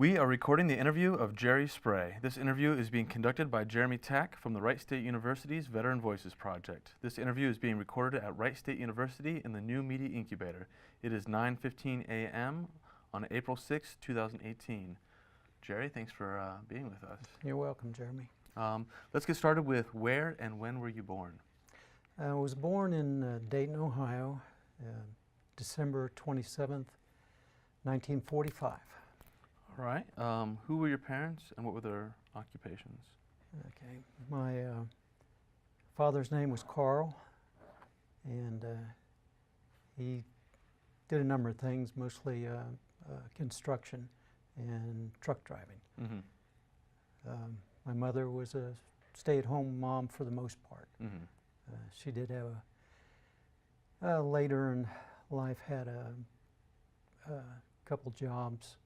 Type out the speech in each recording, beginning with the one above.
We are recording the interview of Jerry Spray. This interview is being conducted by Jeremy Tack from the Wright State University's Veteran Voices Project. This interview is being recorded at Wright State University in the New Media Incubator. It is 9:15 a.m. on April 6, 2018. Jerry, thanks for being with us. You're welcome, Jeremy. Let's get started with where and when were you born? I was born in Dayton, Ohio, December 27th, 1945. All right. Who were your parents and what were their occupations? Okay. My father's name was Carl, and he did a number of things, mostly construction and truck driving. Mm-hmm. My mother was a stay-at-home mom for the most part. Mm-hmm. She did have later in life had a couple jobs,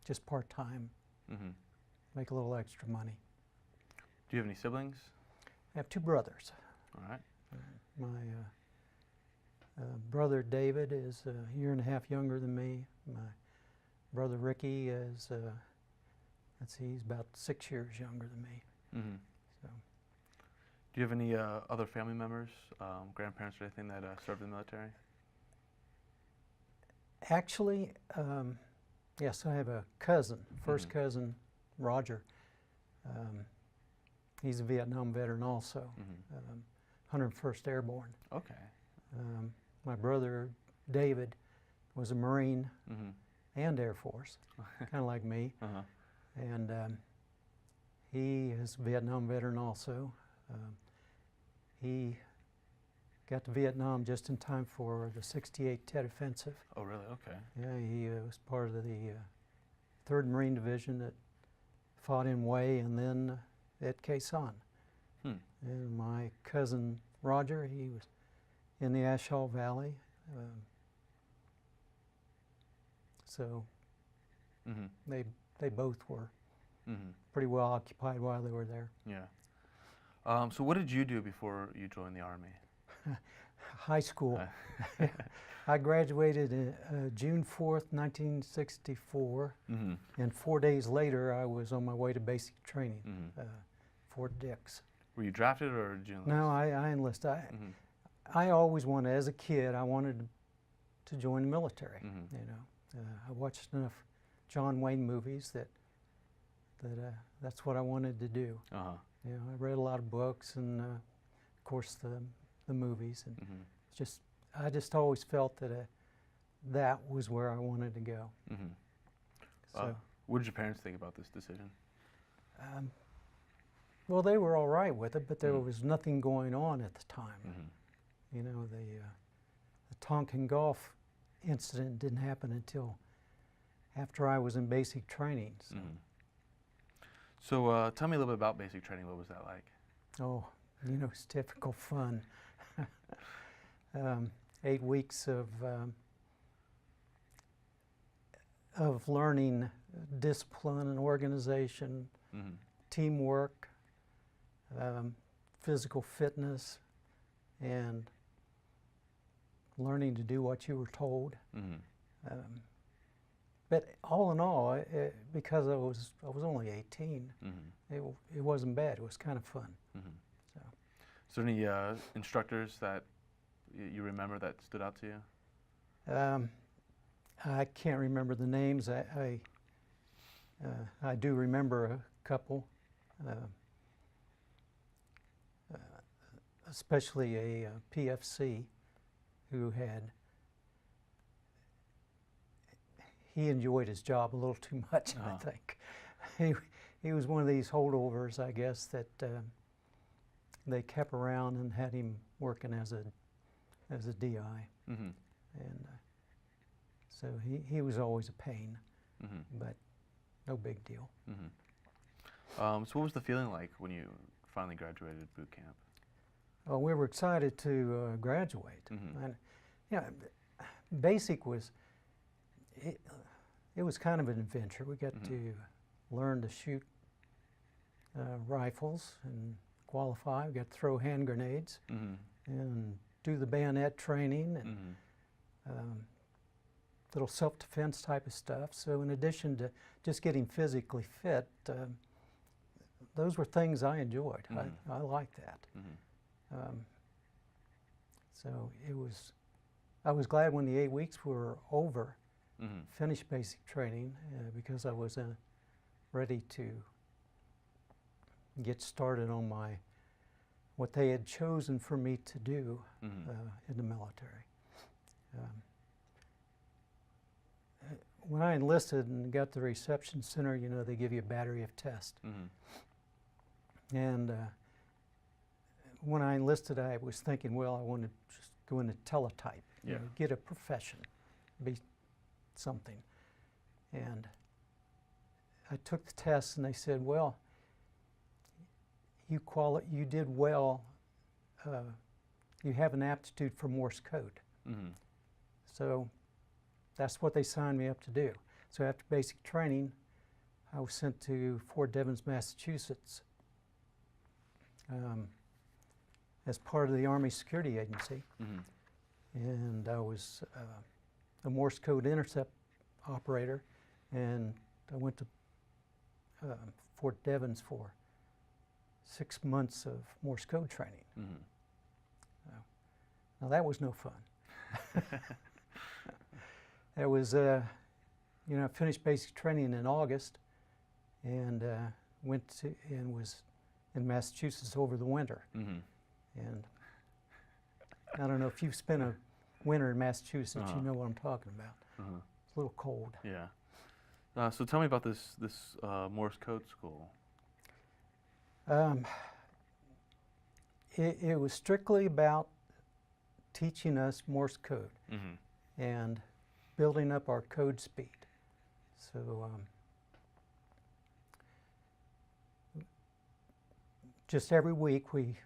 just part-time, Mm-hmm. make a little extra money. Do you have any siblings? I have two brothers. All right. My brother David is a year and a half younger than me. My brother Ricky is, let's see, he's about 6 years younger than me. Mm-hmm. So, Do you have any other family members, grandparents or anything that served in the military? actually, yes, I have a cousin, first Mm-hmm. cousin, Roger. He's a Vietnam veteran also, Mm-hmm. 101st Airborne. Okay. My brother David was a Marine Mm-hmm. and Air Force, kind of like me. Uh-huh. And he is a Vietnam veteran also. He got to Vietnam just in time for the '68 Tet Offensive. Oh, really? Okay. Yeah, he was part of the 3rd Marine Division that fought in Hue and then at Quai Son. Hmm. And my cousin Roger, he was in the Ashall Valley. So Mm-hmm. they both were Mm-hmm. pretty well occupied while they were there. Yeah. So what did you do before you joined the Army? High school. I graduated June 4th, 1964, Mm-hmm. and 4 days later I was on my way to basic training, Mm-hmm. Fort Dix. Were you drafted or did you enlist? No, I enlisted. Mm-hmm. I always wanted, as a kid, I wanted to join the military. Mm-hmm. You know, I watched enough John Wayne movies that that's what I wanted to do. Uh-huh. You know, I read a lot of books and, of course, the movies, and Mm-hmm. I just always felt that that was where I wanted to go. Mm-hmm. So, What did your parents think about this decision? well, they were all right with it, but there Mhm. was nothing going on at the time. Mm-hmm. You know, the Tonkin Gulf incident didn't happen until after I was in basic training. So, Mm-hmm. So tell me a little bit about basic training. What was that like? oh, you know, it's typical fun. 8 weeks of learning discipline and organization, Mm-hmm. teamwork, physical fitness, and learning to do what you were told. Mm-hmm. But all in all, because I was only 18, Mm-hmm. it wasn't bad. It was kind of fun. Mm-hmm. So. Is there any instructors that you remember that stood out to you? I can't remember the names. I do remember a couple, especially a PFC who he enjoyed his job a little too much, Uh-huh. I think. He was one of these holdovers, I guess, that they kept around and had him working as a DI. Mm-hmm. And so he was always a pain, Mm-hmm. but no big deal. Mm-hmm. So what was the feeling like when you finally graduated boot camp? Well, we were excited to graduate. Mm-hmm. And, you know, basic was, it was kind of an adventure. We got Mm-hmm. to learn to shoot rifles and qualify. We got to throw hand grenades Mm-hmm. and do the bayonet training. And Mm-hmm. little self-defense type of stuff. So in addition to just getting physically fit, those were things I enjoyed. I liked that. So I was glad when the 8 weeks were over, finished basic training, because I was ready to get started on what they had chosen for me to do in the military. When I enlisted and got to the reception center, you know, they give you a battery of tests. And when I enlisted, I was thinking, well, I want to just go into teletype, you know, get a profession, be something. And I took the test, and they said, well, you did well. You have an aptitude for Morse code. So that's what they signed me up to do. So after basic training, I was sent to Fort Devens, Massachusetts, as part of the Army Security Agency. And I was a Morse code intercept operator, and I went to Fort Devens for 6 months of Morse code training. Now that was no fun. It was, you know, I finished basic training in August, and was in Massachusetts over the winter. And I don't know if you've spent a winter in Massachusetts, you know what I'm talking about. It's a little cold. Yeah. So tell me about this Morse code school. It was strictly about teaching us Morse code and building up our code speed. So just every week we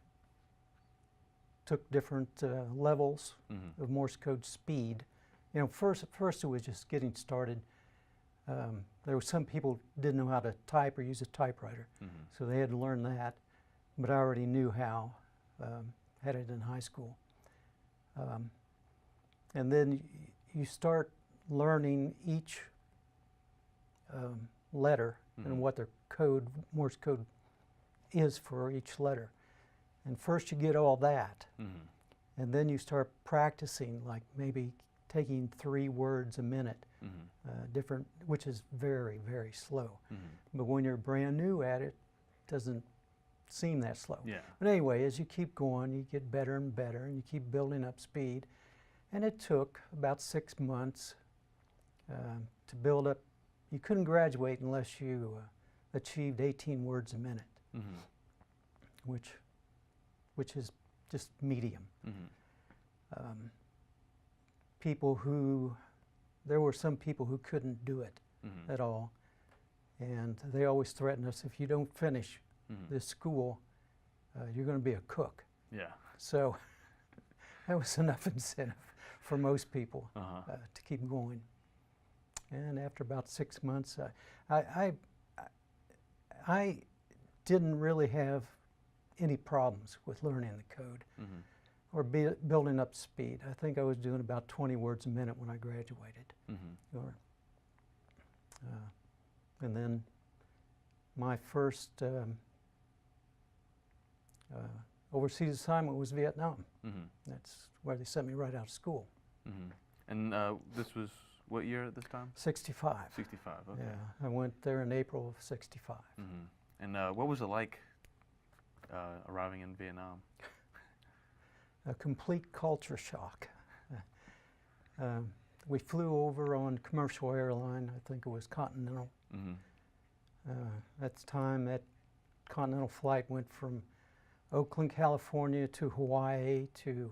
took different levels of Morse code speed. You know, first it was just getting started. There were some people didn't know how to type or use a typewriter, so they had to learn that. But I already knew how, had it in high school. And then you start learning each letter and what their Morse code is for each letter. And first you get all that, and then you start practicing, like maybe taking 3 words a minute, different, which is very, very slow. But when you're brand new at it, it doesn't seem that slow. But anyway, as you keep going, you get better and better, and you keep building up speed. And it took about 6 months to build up. You couldn't graduate unless you achieved 18 words a minute, which is just medium. There were some people who couldn't do it at all, and they always threatened us, if you don't finish this school, you're going to be a cook. So that was enough incentive for most people to keep going. And after about 6 months, I didn't really have any problems with learning the code or building up speed. I think I was doing about 20 words a minute when I graduated. And then my first overseas assignment was Vietnam. That's where they sent me right out of school. And this was what year at this time? 65. 65, okay. Yeah, I went there in April of 65. And what was it like arriving in Vietnam? A complete culture shock. We flew over on commercial airline, I think it was Continental. At the time, that Continental flight went from Oakland, California to Hawaii to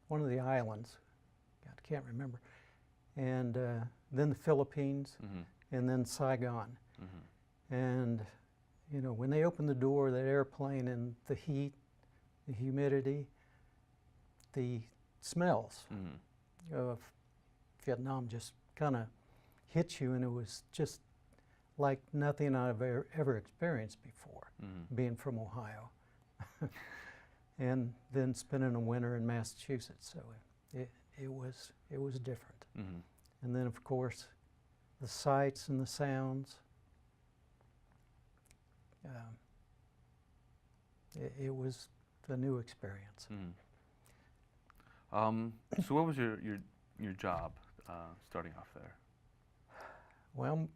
one of the islands, God, I can't remember, and then the Philippines, and then Saigon. And you know, when they opened the door of that airplane, and the heat, the humidity, the smells of Vietnam just kind of hit you, and it was just like nothing I've ever experienced before, being from Ohio. and then spending a winter in Massachusetts. So it was different. Mm-hmm. And then, of course, the sights and the sounds. It was a new experience. Mm-hmm. So what was your job starting off there? Well,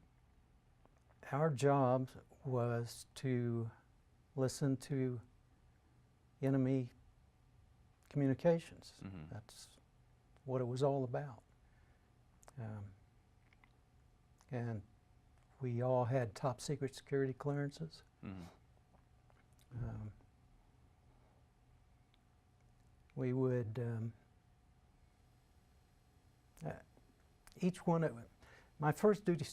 our job was to listen to enemy communications. Mm-hmm. That's what it was all about. And we all had top secret security clearances. Mm-hmm. We would, each one of, my first duty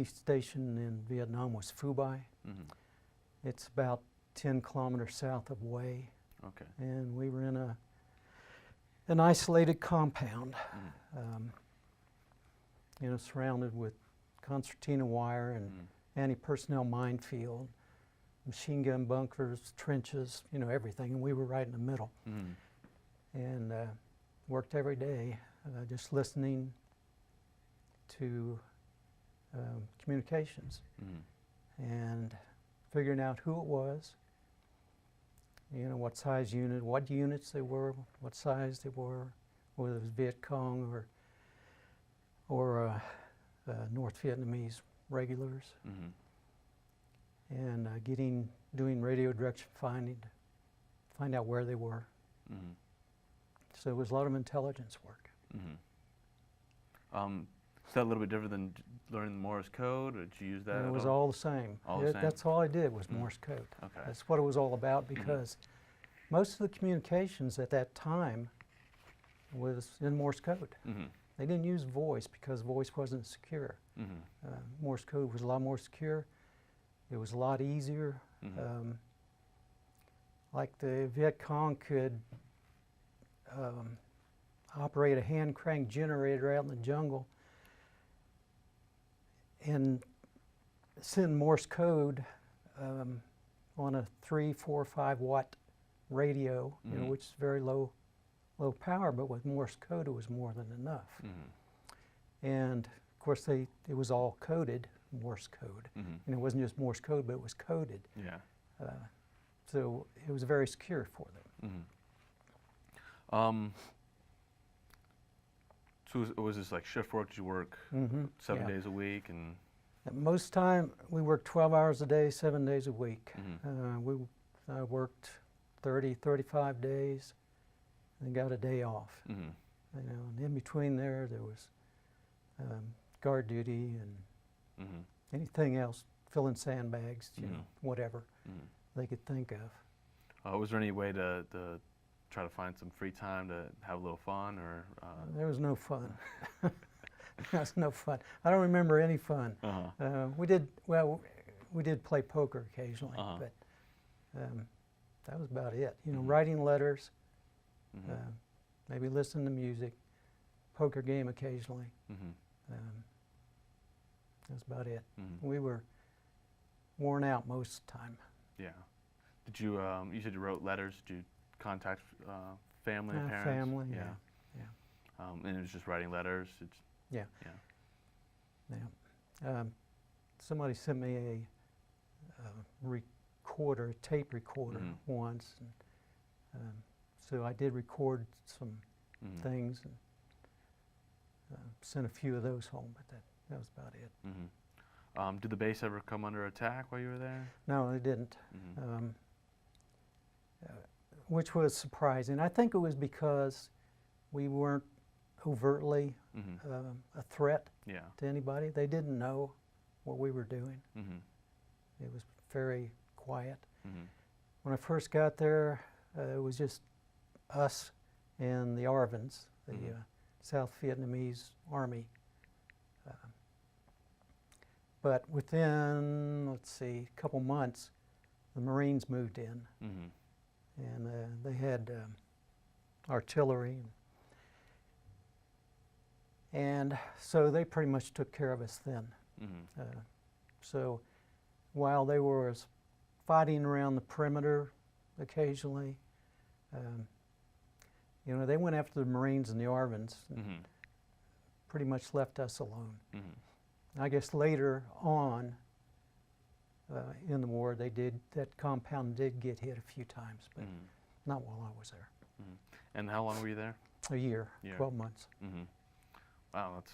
station in Vietnam was Phu Bai. Mm-hmm. It's about 10 kilometers south of Hue. Okay. And we were in an isolated compound, Mm-hmm. Surrounded with concertina wire and anti-personnel minefield, machine gun bunkers, trenches, everything, and we were right in the middle. Mm-hmm. And worked every day, just listening to communications and figuring out who it was, what size unit, what units they were, what size they were, whether it was Viet Cong or North Vietnamese regulars, and doing radio direction finding to find out where they were. Mm-hmm. So it was a lot of intelligence work. Mm-hmm. Is that a little bit different than learning Morse code, or did you use that And at it was all? all the same. All the same? That's all I did was Morse code. Okay. That's what it was all about, because most of the communications at that time was in Morse code. Mm-hmm. They didn't use voice because voice wasn't secure. Mm-hmm. Morse code was a lot more secure. It was a lot easier. Mm-hmm. Like the Viet Cong could operate a hand crank generator out in the jungle and send Morse code on a 3, 4, 5 watt radio, which is very low power, but with Morse code it was more than enough. Mm-hmm. And of course it was all coded, Morse code. Mm-hmm. And it wasn't just Morse code, but it was coded. Yeah. So it was very secure for them. Mm-hmm. So was this like shift work? Did you work 7 days a week? And At most time we worked 12 hours a day, 7 days a week. I worked 30, 35 days and got a day off. Mm-hmm. And in between there was guard duty and anything else, filling sandbags, whatever they could think of. Was there any way to try to find some free time to have a little fun, or? There was no fun. There was no fun. I don't remember any fun. We did play poker occasionally, but that was about it. Writing letters, maybe listen to music, poker game occasionally. That's about it. We were worn out most of the time. Yeah. Did you? You said you wrote letters. Did you contact family and parents? Family. Yeah. And it was just writing letters. Yeah. Somebody sent me a tape recorder once, and so I did record some things and sent a few of those home, but that was about it. Did the base ever come under attack while you were there? No, they didn't, which was surprising. I think it was because we weren't overtly a threat to anybody. They didn't know what we were doing. It was very quiet. When I first got there, it was just us and the ARVNs, the South Vietnamese Army. But within, a couple months, the Marines moved in, and they had artillery. And so they pretty much took care of us then. So while they were fighting around the perimeter occasionally, You know, they went after the Marines and the ARVNs and Mm-hmm. pretty much left us alone. Mm-hmm. I guess later on in the war, that compound did get hit a few times, but Mm-hmm. not while I was there. Mm-hmm. And how long were you there? A year, Year. 12 months. Mm-hmm. Wow, that's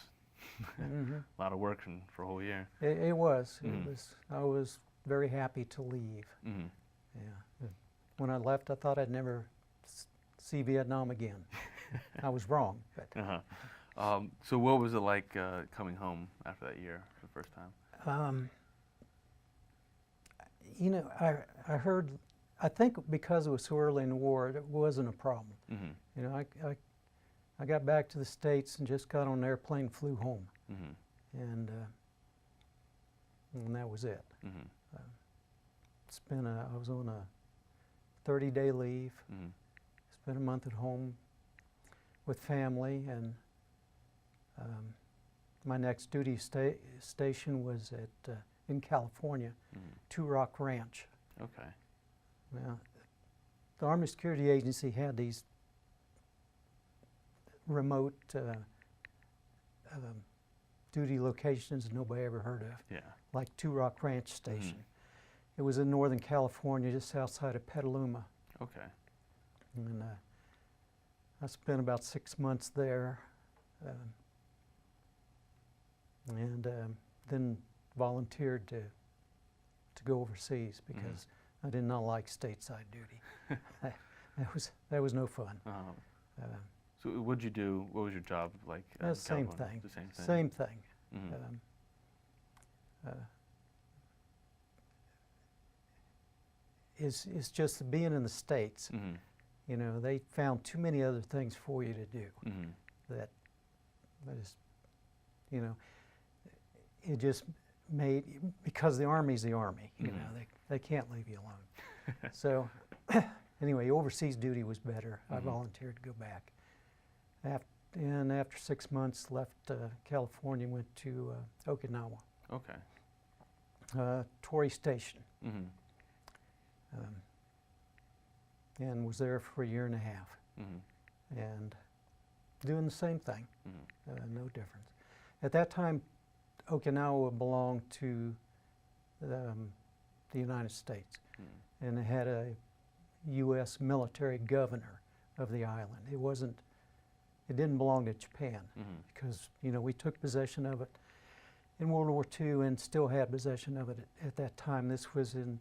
Mm-hmm. a lot of work for a whole year. It was. Mhm. It was. I was very happy to leave. Mm-hmm. Yeah. When I left, I thought I'd never see Vietnam again. I was wrong, but Uh-huh. So what was it like coming home after that year for the first time? you know, I heard. I think because it was so early in the war, it wasn't a problem. Mm-hmm. You know, I got back to the States and just got on an airplane, flew home, Mm-hmm. and that was it. Mm-hmm. I was on a 30-day leave. Mm-hmm. Spent a month at home with family, and my next duty station was in California, Mm-hmm. Two Rock Ranch. Okay. Now, the Army Security Agency had these remote duty locations nobody ever heard of, Yeah. like Two Rock Ranch Station. It was in Northern California, just outside of Petaluma. Okay. And I spent about 6 months there, and then volunteered to go overseas because I did not like stateside duty. that was no fun. Uh-huh. So what'd you do? What was your job like? The in same California? thing. The same thing. Same thing. Mm-hmm. It's just being in the States. Mm-hmm. You know, they found too many other things for you to do Mm-hmm. that is, you know, it just made, because the Army's the Army, you know, they can't leave you alone. So anyway, overseas duty was better. I volunteered to go back. And after 6 months, left California, went to Okinawa, Okay. Torii Station, Mm-hmm. and was there for a year and a half, Mm-hmm. and doing the same thing, Mm-hmm. no difference. At that time, Okinawa belonged to the United States, and it had a U.S. military governor of the island. It didn't belong to Japan, because, you know, we took possession of it in World War II and still had possession of it at that time. This was in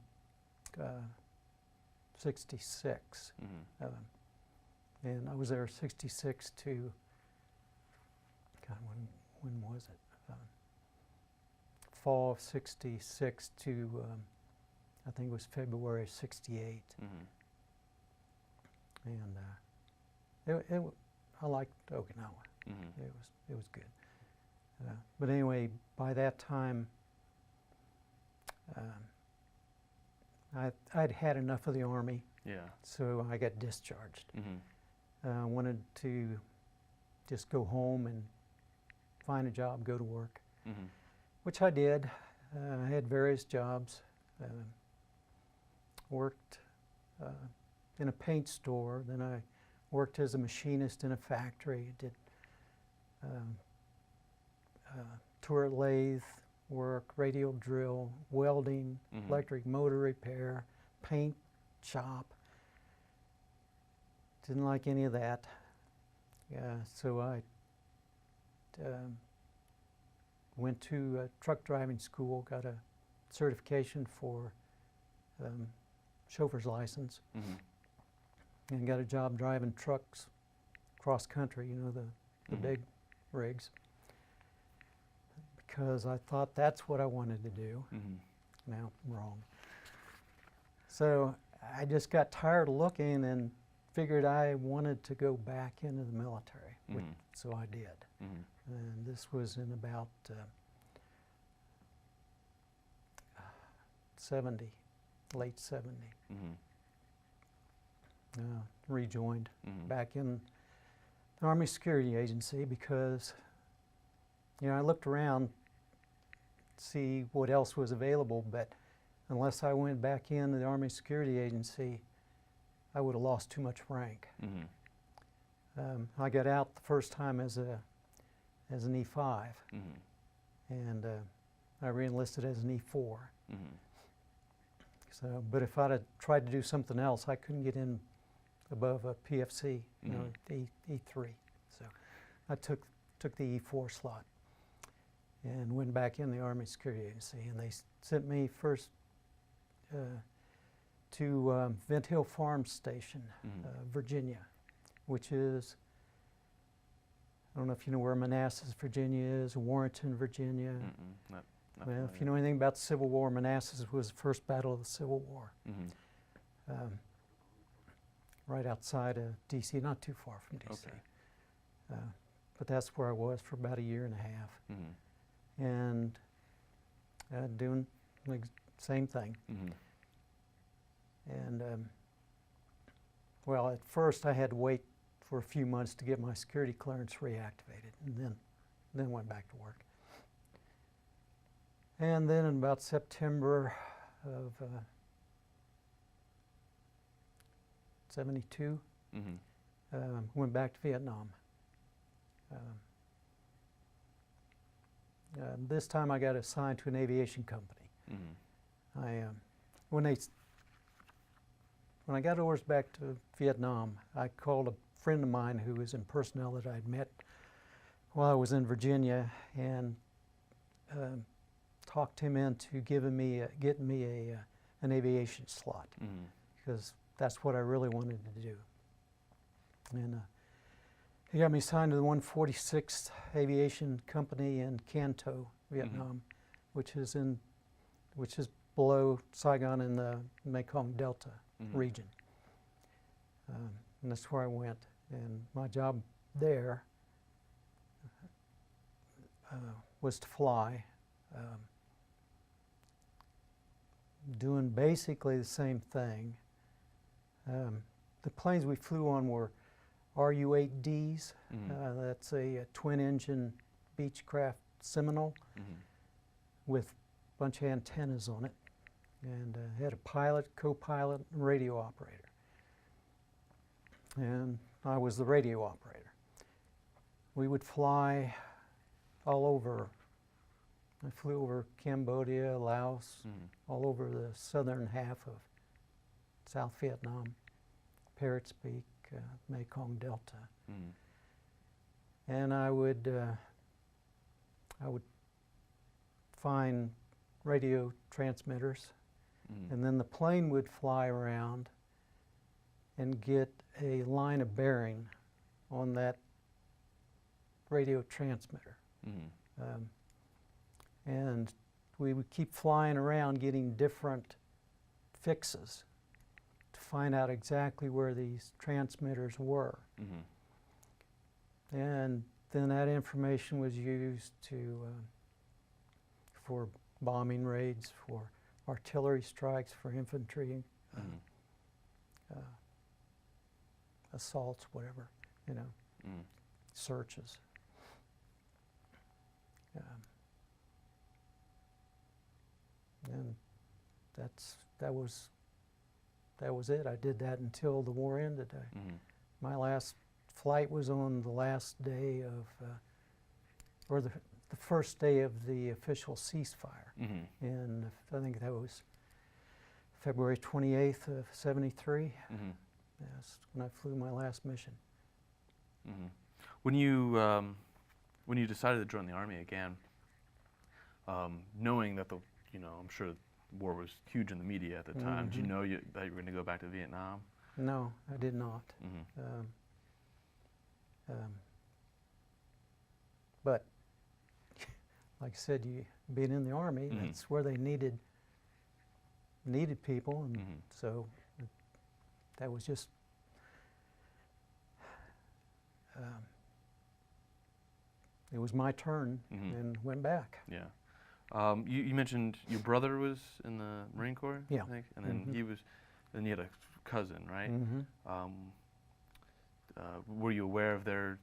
66. Mm-hmm. And I was there 66 to, God, when was it? Fall of 66 to, I think it was February of 68. Mm-hmm. And I liked Okinawa. Mm-hmm. It was good. But anyway, by that time, I'd had enough of the Army, Yeah. so I got discharged. Mm-hmm. Wanted to just go home and find a job, go to work, Mm-hmm. which I did. I had various jobs. Worked in a paint store. Then I worked as a machinist in a factory. Did turret lathe work, radial drill, welding, electric motor repair, paint shop. Didn't like any of that. So I went to truck driving school, got a certification for chauffeur's license, and got a job driving trucks cross country, you know, the big rigs, because I thought that's what I wanted to do. Now, wrong. So I just got tired of looking and figured I wanted to go back into the military, so I did. And this was in about 70, late 70. Rejoined back in the Army Security Agency because, you know, I looked around to see what else was available, but unless I went back into the Army Security Agency, I would have lost too much rank. Mm-hmm. I got out the first time as an E5, Mm-hmm. and I re-enlisted as an E4. Mm-hmm. So, but if I'd have tried to do something else, I couldn't get in above a PFC, you know, E3. So I took the E4 slot and went back in the Army Security Agency, and they sent me first to Vent Hill Farm Station, Virginia, which is, I don't know if you know where Manassas, Virginia is, Warrenton, Virginia. Not Well, familiar. if you know anything about the Civil War, Manassas was the first battle of the Civil War. Mm-hmm. Right outside of D.C., not too far from D.C. Okay. But that's where I was for about a year and a half. Mm-hmm. And doing the same thing. Mm-hmm. And well, at first I had to wait for a few months to get my security clearance reactivated, and then went back to work. And then in about September of '72, Mm-hmm. Went back to Vietnam. This time I got assigned to an aviation company. Mm-hmm. When I got orders back to Vietnam, I called a friend of mine who was in personnel that I'd met while I was in Virginia, and talked him into getting me an aviation slot, because that's what I really wanted to do. And he got me signed to the 146th Aviation Company in Can Tho, Vietnam, which is below Saigon in the Mekong Delta region. And that's where I went. And my job there was to fly, doing basically the same thing. The planes we flew on were RU-8Ds. That's a twin-engine Beechcraft Seminole with a bunch of antennas on it, and had a pilot, co-pilot, and radio operator. And I was the radio operator. We would fly all over. I flew over Cambodia, Laos, all over the southern half of South Vietnam, Parrots Peak, Mekong Delta. And I would find radio transmitters, and then the plane would fly around and get a line of bearing on that radio transmitter. And we would keep flying around getting different fixes to find out exactly where these transmitters were. And then that information was used for bombing raids, for artillery strikes, for infantry, assaults, whatever, you know, searches. And that was it. I did that until the war ended. My last flight was on the last day of, or the first day of the official ceasefire. And I think that was February 28th of '73. That's when I flew my last mission. When you decided to join the Army again, knowing that I'm sure war was huge in the media at the time, did you know that you were going to go back to Vietnam? No, I did not. But like I said, being in the Army, that's where they needed people, and so that was just it was my turn, and went back. Yeah. You mentioned your brother was in the Marine Corps, Yeah. I think, and then then you had a cousin, right? Were you aware of their,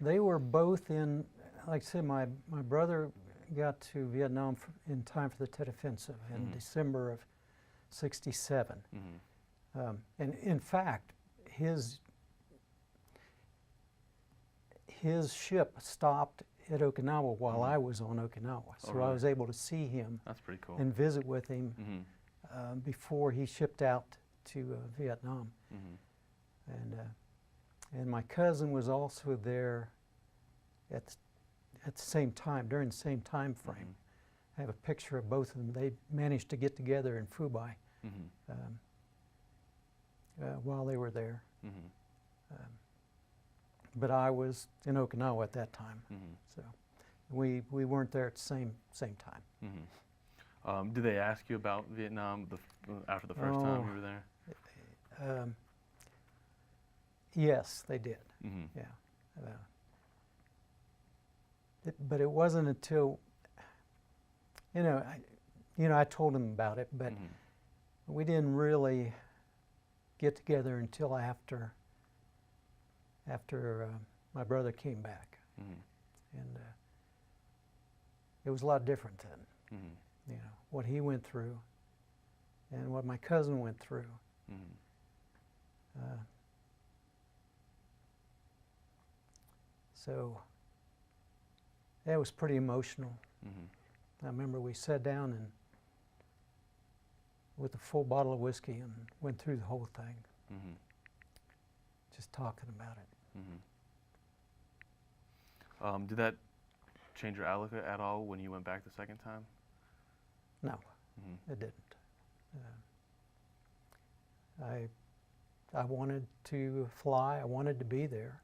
They were both in, like I said, my brother got to Vietnam in time for the Tet Offensive in December of '67. And in fact, his ship stopped at Okinawa while I was on Okinawa, so really? I was able to see him That's pretty cool. and visit with him before he shipped out to Vietnam. And my cousin was also there at the same time, during the same time frame. I have a picture of both of them. They managed to get together in Fubai while they were there. But I was in Okinawa at that time, so we weren't there at the same time. Did they ask you about Vietnam after the first time you were there? Yes, they did. Yeah, but it wasn't until I told them about it, but we didn't really get together until after my brother came back, and it was a lot different then. What he went through and what my cousin went through. So that was pretty emotional. I remember we sat down and with a full bottle of whiskey and went through the whole thing, just talking about it. Did that change your outlook at all when you went back the second time? No, it didn't. I wanted to fly. I wanted to be there.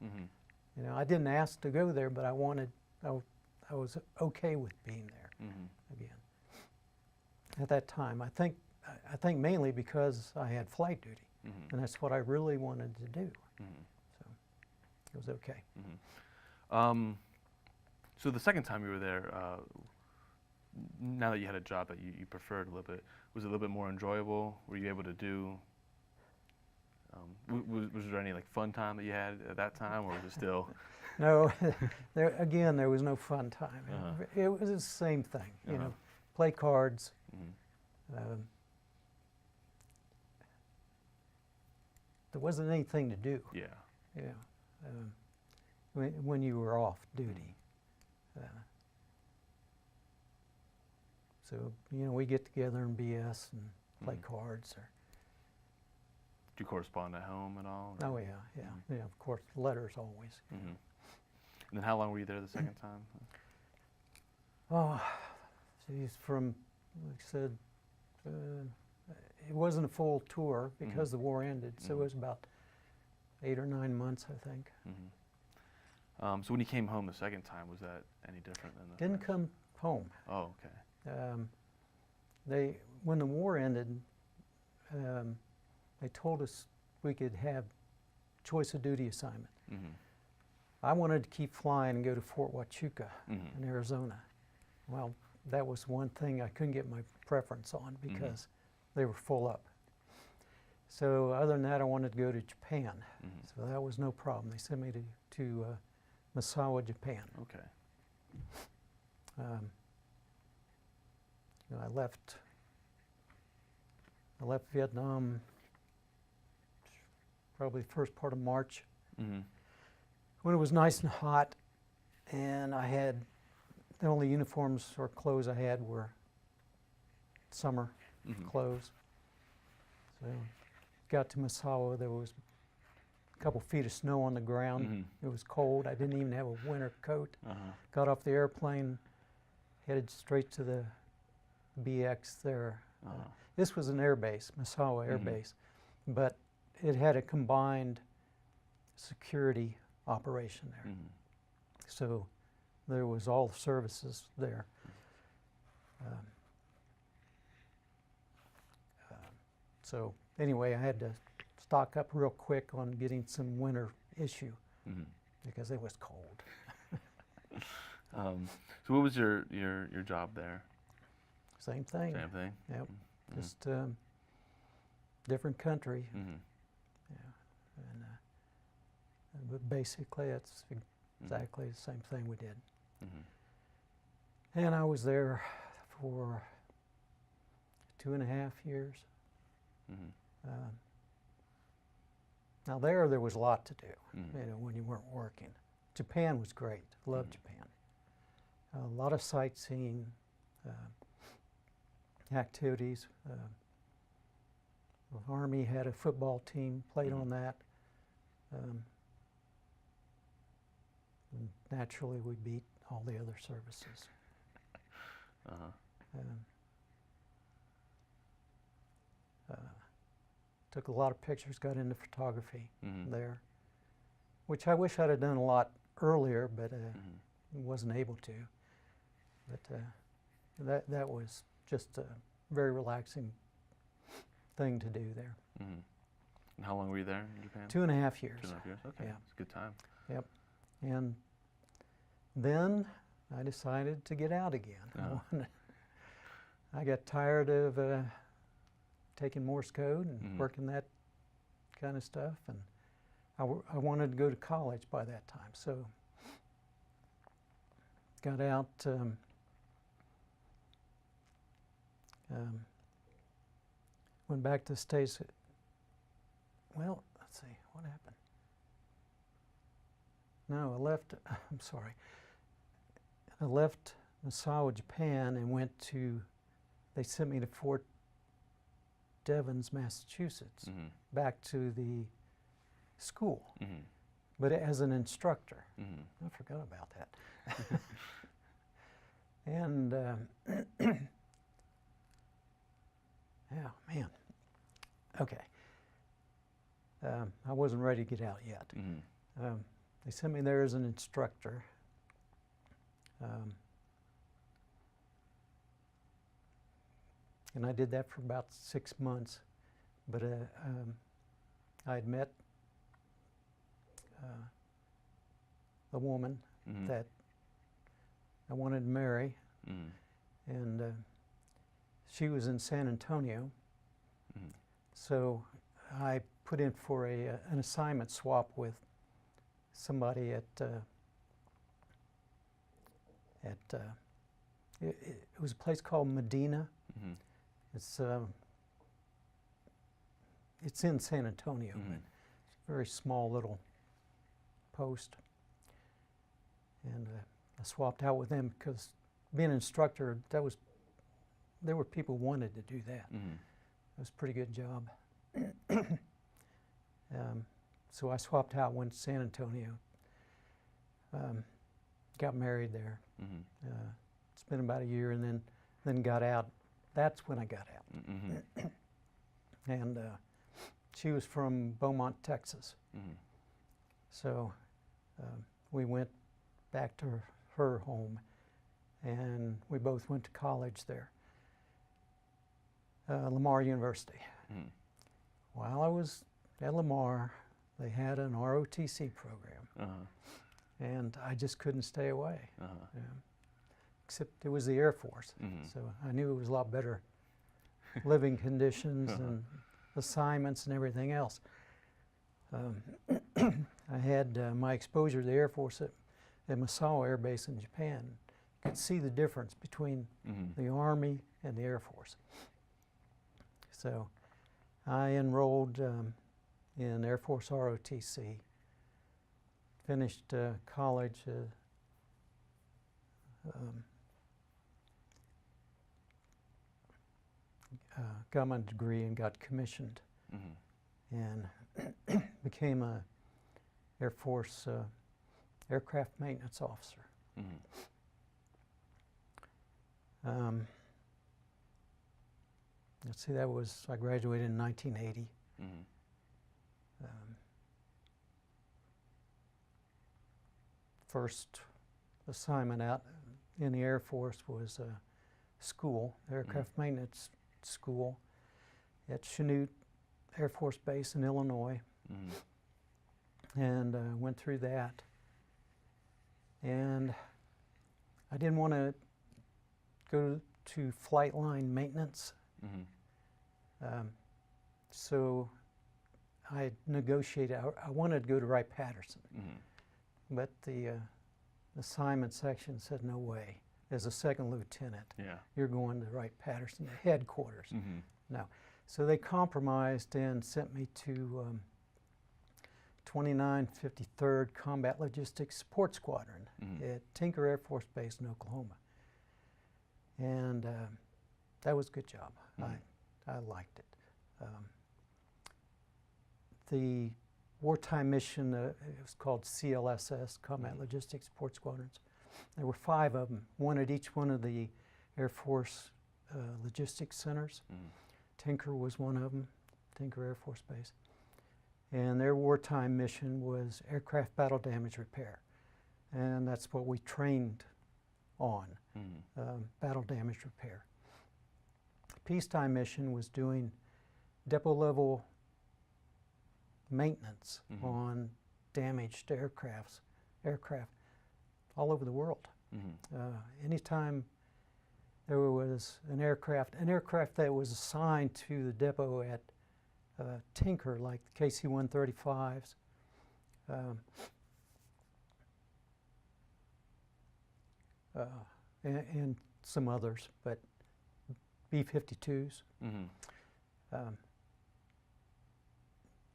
I didn't ask to go there, but I was okay with being there again. At that time, I think mainly because I had flight duty, and that's what I really wanted to do. So it was okay. So the second time you were there, now that you had a job that you preferred a little bit, was it a little bit more enjoyable? Were you able to do? Was there any fun time that you had at that time, or was it still? No, there was no fun time. It was the same thing, play cards. There wasn't anything to do. When you were off duty. So we get together and BS and play cards. Or Did you correspond at home at all? Oh yeah. Of course, letters always. And then how long were you there the second time? Oh, geez, from like I said, it wasn't a full tour because the war ended, so it was about 8 or 9 months, I think. So when you came home the second time, was that any different than the Didn't first? come home. Oh, okay. When the war ended, they told us we could have choice of duty assignment. I wanted to keep flying and go to Fort Huachuca in Arizona. Well, that was one thing I couldn't get my preference on because they were full up. So other than that, I wanted to go to Japan. So that was no problem. They sent me to Misawa, Japan. Okay. I left Vietnam probably the first part of March when it was nice and hot, and I had the only uniforms or clothes I had were summer clothes. So got to Misawa, there was a couple feet of snow on the ground. It was cold. I didn't even have a winter coat. Got off the airplane, headed straight to the BX there. This was an air base, Misawa Air Base, but it had a combined security operation there. So there was all the services there. So anyway, I had to stock up real quick on getting some winter issue because it was cold. So what was your job there? Same thing. Same thing? Yep. Just different country. Yeah. And but basically, it's exactly the same thing we did. And I was there for 2.5 years. Now there was a lot to do, you know, when you weren't working. Japan was great. Loved Japan. A lot of sightseeing, activities. The Army had a football team, played on that. And naturally, we beat all the other services. Took a lot of pictures, got into photography there, which I wish I'd have done a lot earlier, but wasn't able to. But that was just a very relaxing thing to do there. And how long were you there in Japan? 2.5 years. 2.5 years, okay. Yeah. It's a good time. Yep. And then I decided to get out again. I got tired of taking Morse code and working that kind of stuff, and I wanted to go to college by that time. So got out, went back to the States. Well, let's see, what happened? No, I left, I'm sorry. I left Misawa, Japan, and went to, they sent me to Fort Devens, Massachusetts, back to the school, but as an instructor. I forgot about that. And, yeah, man, okay. I wasn't ready to get out yet. They sent me there as an instructor. And I did that for about 6 months, but I had met a woman that I wanted to marry, and she was in San Antonio, so I put in for an assignment swap with somebody at it was a place called Medina. It's in San Antonio, but it's a very small little post. And I swapped out with them because being an instructor, there were people who wanted to do that. It was a pretty good job. So I swapped out, went to San Antonio, got married there, spent about a year, and then got out. That's when I got out. And she was from Beaumont, Texas. So we went back to her home, and we both went to college there, Lamar University. While I was at Lamar, they had an ROTC program, and I just couldn't stay away. Except it was the Air Force, so I knew it was a lot better living conditions and assignments and everything else. I had my exposure to the Air Force at Misawa Air Base in Japan. You could see the difference between the Army and the Air Force. So I enrolled in Air Force ROTC, finished college, got my degree and got commissioned, and became a Air Force aircraft maintenance officer. Let's see, I graduated in 1980. First assignment out in the Air Force was school, aircraft maintenance school at Chanute Air Force Base in Illinois, and went through that. And I didn't want to go to flight line maintenance, so I negotiated. I wanted to go to Wright-Patterson, but the assignment section said, no way. As a second lieutenant, you're going to Wright-Patterson headquarters. No. So they compromised and sent me to 2953rd Combat Logistics Support Squadron at Tinker Air Force Base in Oklahoma. And that was a good job. I liked it. The wartime mission, it was called CLSS, Combat Logistics Support Squadrons. There were 5 of them, one at each one of the Air Force logistics centers. Tinker was one of them, Tinker Air Force Base. And their wartime mission was aircraft battle damage repair. And that's what we trained on, battle damage repair. Peacetime mission was doing depot level maintenance on damaged aircraft all over the world. Anytime there was an aircraft that was assigned to the depot at Tinker, like the KC-135s, and some others, but B-52s.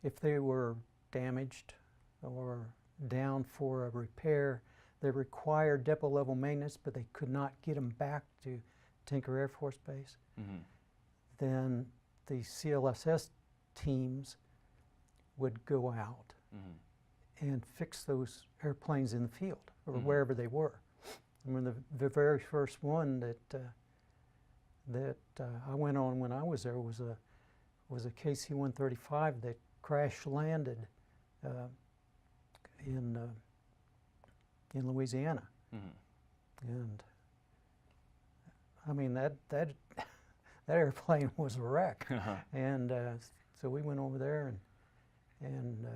If they were damaged or down for a repair, they required depot level maintenance, but they could not get them back to Tinker Air Force Base, then the CLSS teams would go out and fix those airplanes in the field or wherever they were. I mean, the very first one that I went on when I was there was a KC-135 that crash landed in Louisiana, and I mean that airplane was a wreck, and so we went over there and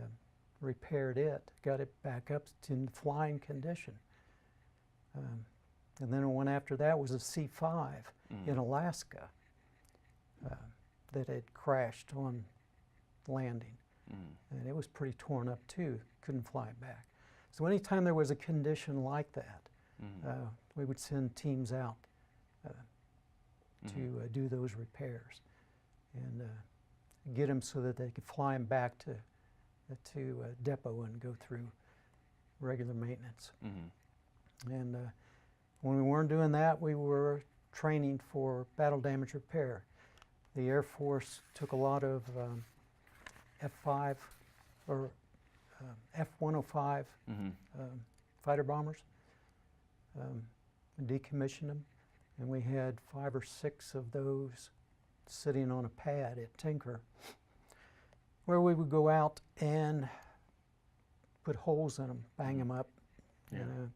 repaired it, got it back up in flying condition, and then the one after that was a C-5 in Alaska that had crashed on landing, and it was pretty torn up too, couldn't fly it back. So anytime there was a condition like that, we would send teams out to do those repairs and get them so that they could fly them back to depot and go through regular maintenance. And when we weren't doing that, we were training for battle damage repair. The Air Force took a lot of F-5 or F-105 fighter bombers, and decommissioned them, and we had 5 or 6 of those sitting on a pad at Tinker, where we would go out and put holes in them, bang them up,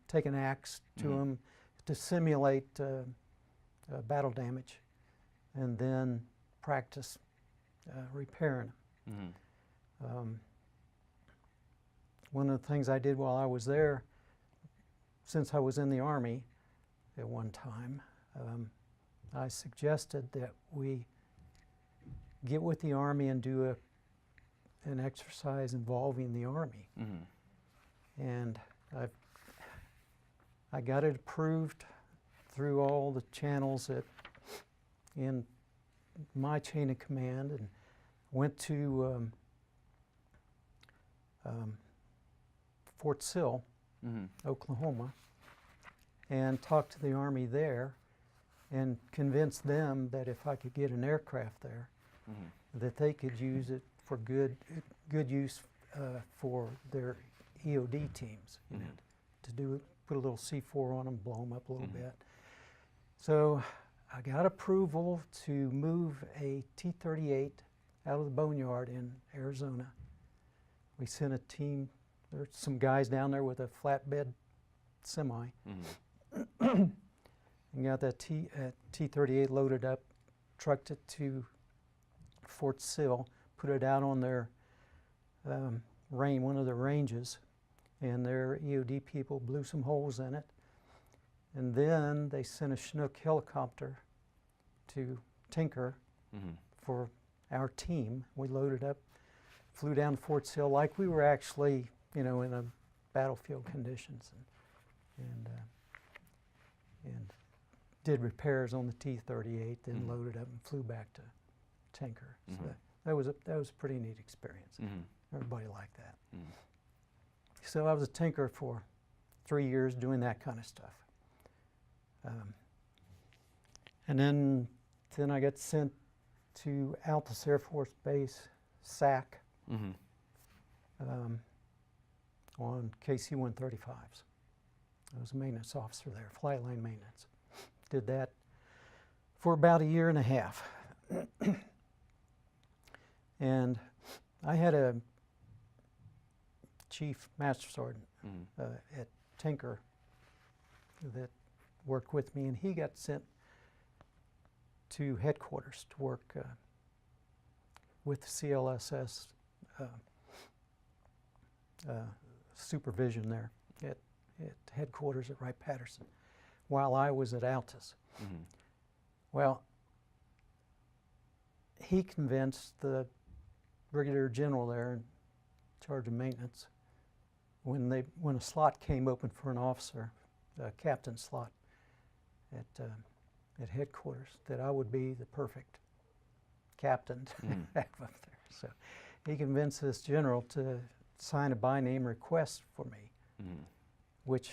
take an axe to them to simulate battle damage, and then practice repairing them. One of the things I did while I was there, since I was in the Army at one time, I suggested that we get with the Army and do an exercise involving the Army. And I got it approved through all the channels in my chain of command, and went to Fort Sill, Oklahoma, and talked to the Army there and convinced them that if I could get an aircraft there, that they could use it for good use for their EOD teams, to put a little C4 on them, blow them up a little bit. So I got approval to move a T-38 out of the boneyard in Arizona. We sent a team, there's some guys down there with a flatbed semi, and got that T-38 loaded up, trucked it to Fort Sill, put it out on their one of their ranges, and their EOD people blew some holes in it. And then they sent a Chinook helicopter to Tinker for our team. We loaded up, flew down to Fort Sill like we were actually, in a battlefield conditions, and did repairs on the T-38, then loaded up and flew back to Tinker. So that was a pretty neat experience. Everybody liked that. Mm. So I was a tinker for 3 years doing that kind of stuff. And then I got sent to Altus Air Force Base, SAC, Mm-hmm. On KC-135s. I was a maintenance officer there, flight line maintenance. Did that for about 1.5 years. And I had a chief master sergeant at Tinker that worked with me, and he got sent to headquarters to work with CLSS supervision there at headquarters at Wright-Patterson while I was at Altus. Mm-hmm. Well, he convinced the brigadier general there in charge of maintenance, when a slot came open for an officer, a captain slot at headquarters, that I would be the perfect captain to have up there. So he convinced this general to sign a by name request for me, which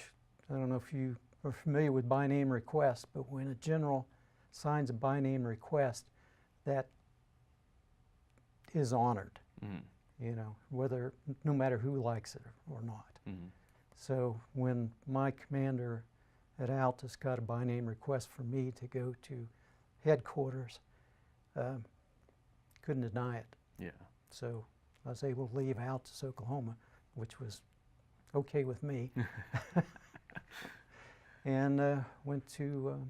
I don't know if you are familiar with by name requests, but when a general signs a by name request, that is honored. You know, no matter who likes it or not. So when my commander at Altus got a by name request for me to go to headquarters, couldn't deny it. Yeah. So I was able to leave Altus, Oklahoma, which was okay with me, and went to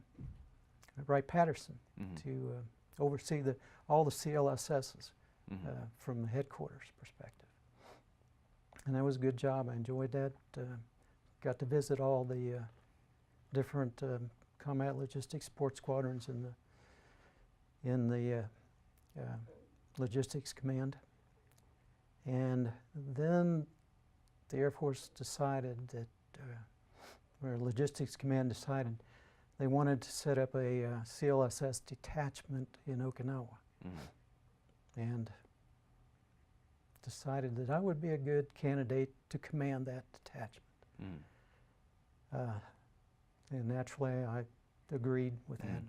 Wright-Patterson to oversee all the CLSSs. From the headquarters perspective. And that was a good job. I enjoyed that. Got to visit all the different combat logistics support squadrons in the logistics command. And then the Air Force decided that, or logistics command decided they wanted to set up a CLSS detachment in Okinawa. And decided that I would be a good candidate to command that detachment. And naturally, I agreed with that.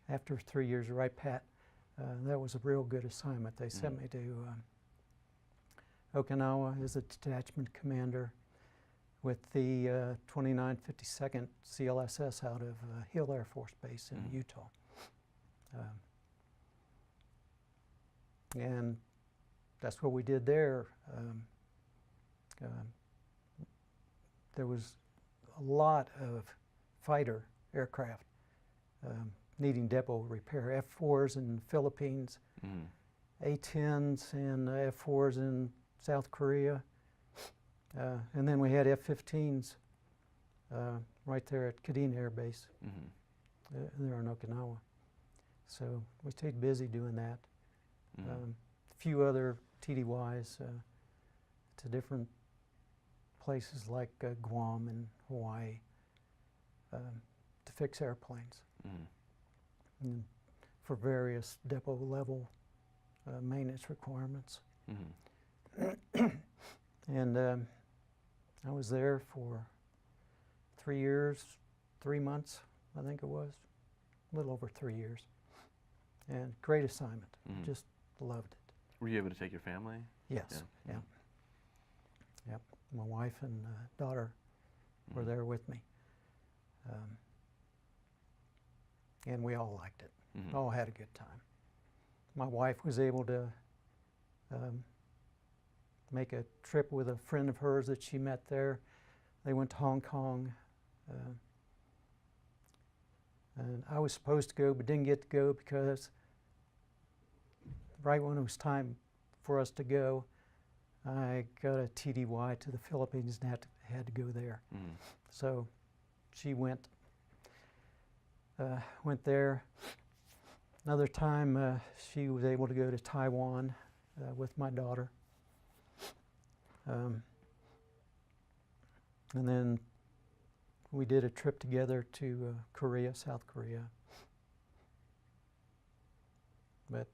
After 3 years of Wright-Pat, that was a real good assignment. They sent me to Okinawa as a detachment commander with the 2952nd CLSS out of Hill Air Force Base in Utah. And that's what we did there. There was a lot of fighter aircraft needing depot repair. F-4s in the Philippines, A-10s and F-4s in South Korea. And then we had F-15s right there at Kadena Air Base, there in Okinawa. So we stayed busy doing that. A few other TDYs to different places like Guam and Hawaii to fix airplanes and for various depot level maintenance requirements. And I was there for 3 years, 3 months, I think it was, a little over 3 years. And great assignment, just loved it. Were you able to take your family? Yes, yeah. Yep, my wife and daughter were there with me. And we all liked it, all had a good time. My wife was able to make a trip with a friend of hers that she met there. They went to Hong Kong. And I was supposed to go, but didn't get to go because right when it was time for us to go, I got a TDY to the Philippines and had to go there. So she went there. Another time she was able to go to Taiwan with my daughter. And then we did a trip together to Korea, South Korea. But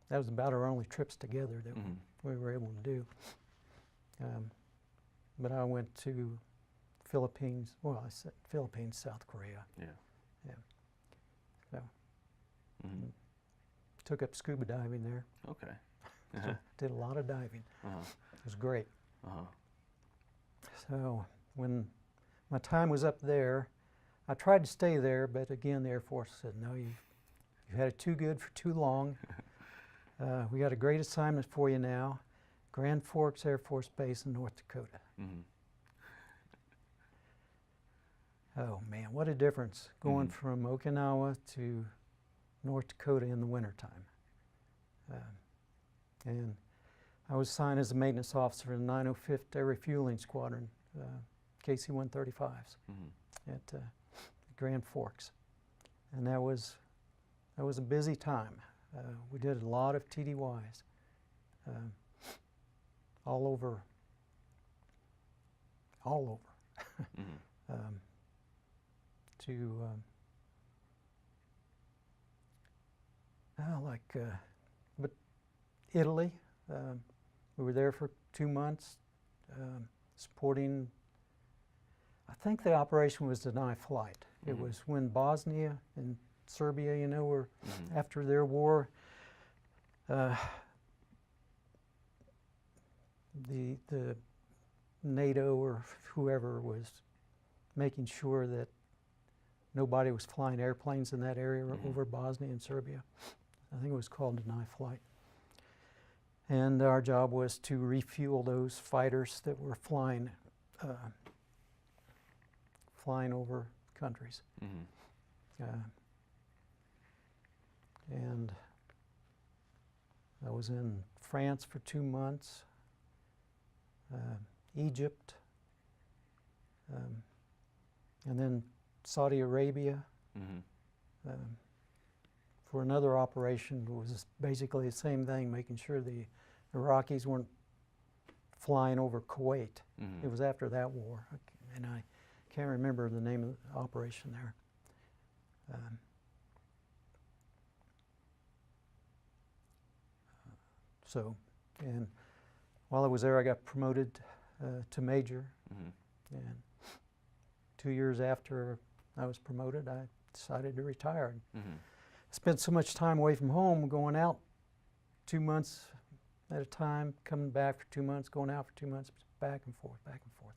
that was about our only trips together that we were able to do. But I went to Philippines, well, I said Philippines, South Korea. Yeah. Yeah. So, took up scuba diving there. Okay. So did a lot of diving. It was great. So when my time was up there, I tried to stay there, but again, the Air Force said, no, you've had it too good for too long. We got a great assignment for you now, Grand Forks Air Force Base in North Dakota. Oh man, what a difference going from Okinawa to North Dakota in the wintertime. And I was assigned as a maintenance officer in the 905th Air Refueling Squadron, KC-135s at Grand Forks. And that was a busy time. We did a lot of TDYs all over. But Italy, we were there for 2 months, supporting, I think the operation was deny flight. It was when Bosnia and Serbia, you know, were after their war, the NATO or whoever was making sure that nobody was flying airplanes in that area over Bosnia and Serbia. I think it was called deny flight. And our job was to refuel those fighters that were flying over countries. And I was in France for 2 months, Egypt, and then Saudi Arabia for another operation. It was basically the same thing, making sure the Iraqis weren't flying over Kuwait. It was after that war, and I can't remember the name of the operation there. And while I was there, I got promoted to major. And 2 years after I was promoted, I decided to retire. Spent so much time away from home, going out 2 months at a time, coming back for 2 months, going out for 2 months, back and forth, back and forth.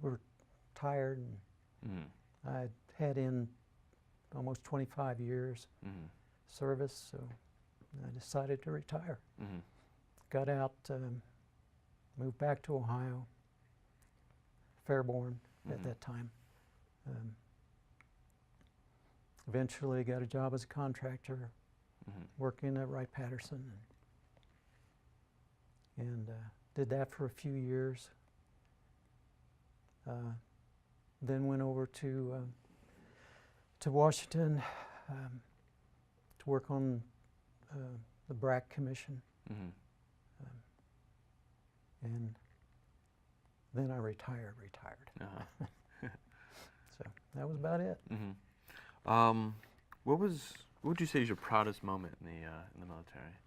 We were tired, and I had in almost 25 years service, so I decided to retire. Got out, moved back to Ohio, Fairborn at that time. Eventually got a job as a contractor, working at Wright-Patterson, and did that for a few years. Then went over to Washington to work on the BRAC Commission, and then I retired. So that was about it. What would you say is your proudest moment in the military?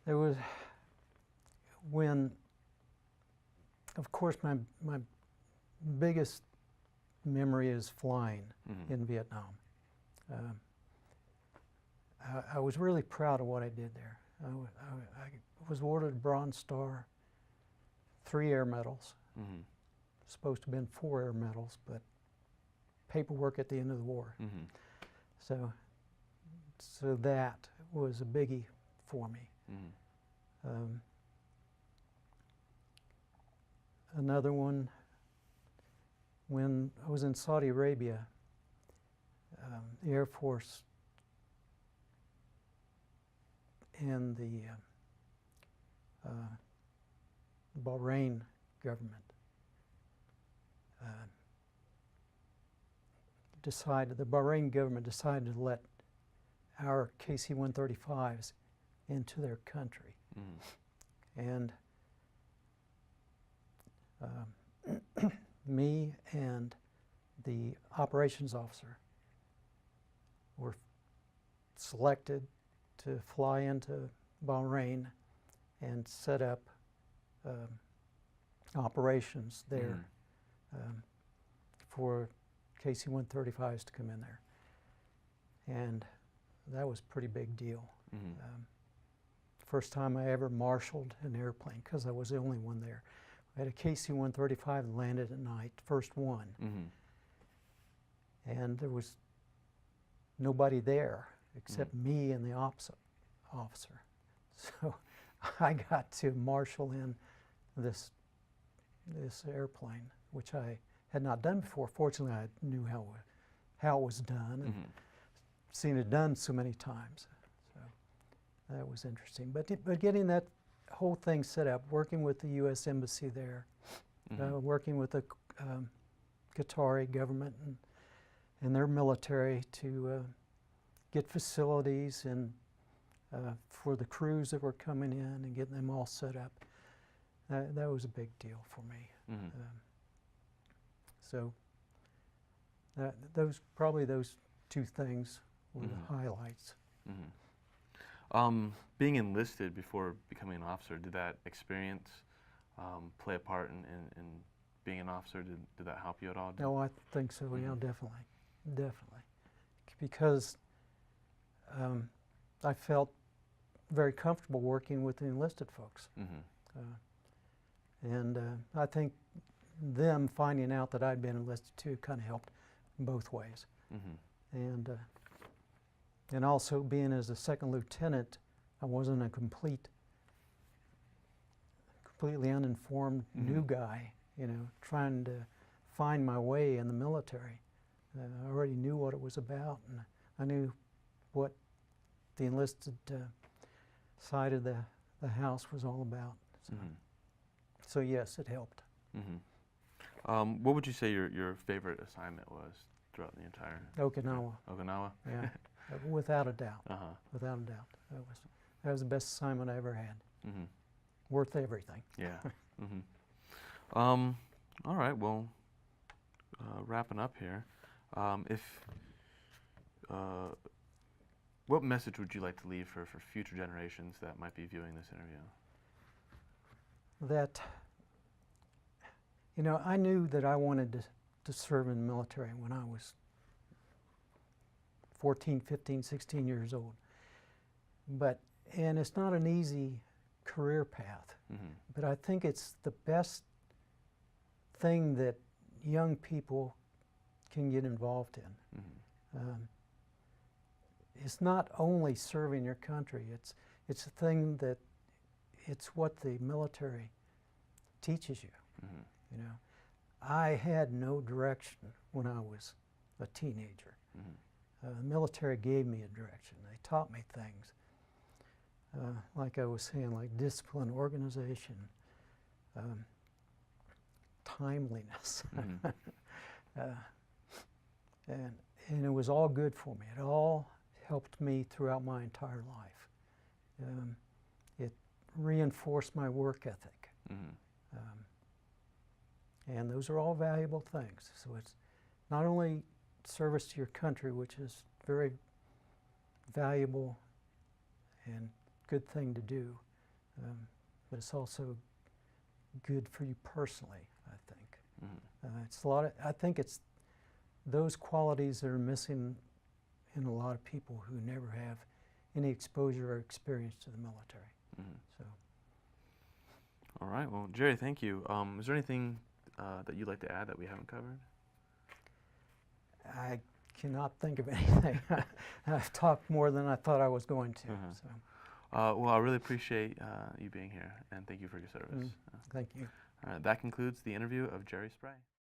There was when, of course, my biggest memory is flying in Vietnam. I was really proud of what I did there. I was awarded a Bronze Star, 3 Air Medals. Supposed to have been 4 Air Medals, but paperwork at the end of the war. So that was a biggie for me. Another one, when I was in Saudi Arabia, the Air Force and the Bahrain government the Bahrain government decided to let our KC-135s into their country. And me and the operations officer were selected to fly into Bahrain and set up operations there for KC-135s to come in there. And that was a pretty big deal. First time I ever marshaled an airplane, because I was the only one there. I had a KC-135 that landed at night, first one. And there was nobody there except me and the officer. So I got to marshal in this airplane, which I had not done before. Fortunately, I knew how it was done and seen it done so many times. So that was interesting. But getting that whole thing set up, working with the U.S. Embassy there, working with the Qatari government and their military to get facilities and for the crews that were coming in and getting them all set up. That was a big deal for me. So probably those two things were the highlights. Being enlisted before becoming an officer, did that experience play a part in being an officer? Did that help you at all? No, I think so. Yeah, definitely. Because I felt very comfortable working with the enlisted folks. And I think them finding out that I'd been enlisted too kind of helped in both ways. And also being as a second lieutenant, I wasn't a completely uninformed new guy, trying to find my way in the military. I already knew what it was about, and I knew what the enlisted side of the house was all about. So yes, it helped. What would you say your favorite assignment was throughout the entire? Okinawa. Okinawa? Yeah, without a doubt. Without a doubt. That was the best assignment I ever had. Worth everything. Yeah. All right, well, wrapping up here, what message would you like to leave for future generations that might be viewing this interview? That, I knew that I wanted to serve in the military when I was 14, 15, 16 years old. And it's not an easy career path, but I think it's the best thing that young people can get involved in. It's not only serving your country, it's a thing that it's what the military teaches you. I had no direction when I was a teenager. The military gave me a direction. They taught me things, like I was saying, like discipline, organization, timeliness. And it was all good for me. It all helped me throughout my entire life. It reinforced my work ethic. And those are all valuable things. So it's not only service to your country, which is very valuable and good thing to do, but it's also good for you personally, I think. It's a lot of, I think it's those qualities that are missing in a lot of people who never have any exposure or experience to the military. So. All right. Well, Jerry, thank you. Is there anything that you'd like to add that we haven't covered? I cannot think of anything. I've talked more than I thought I was going to. So. Well, I really appreciate you being here, and thank you for your service. Thank you. All right, that concludes the interview of Jerry Spray.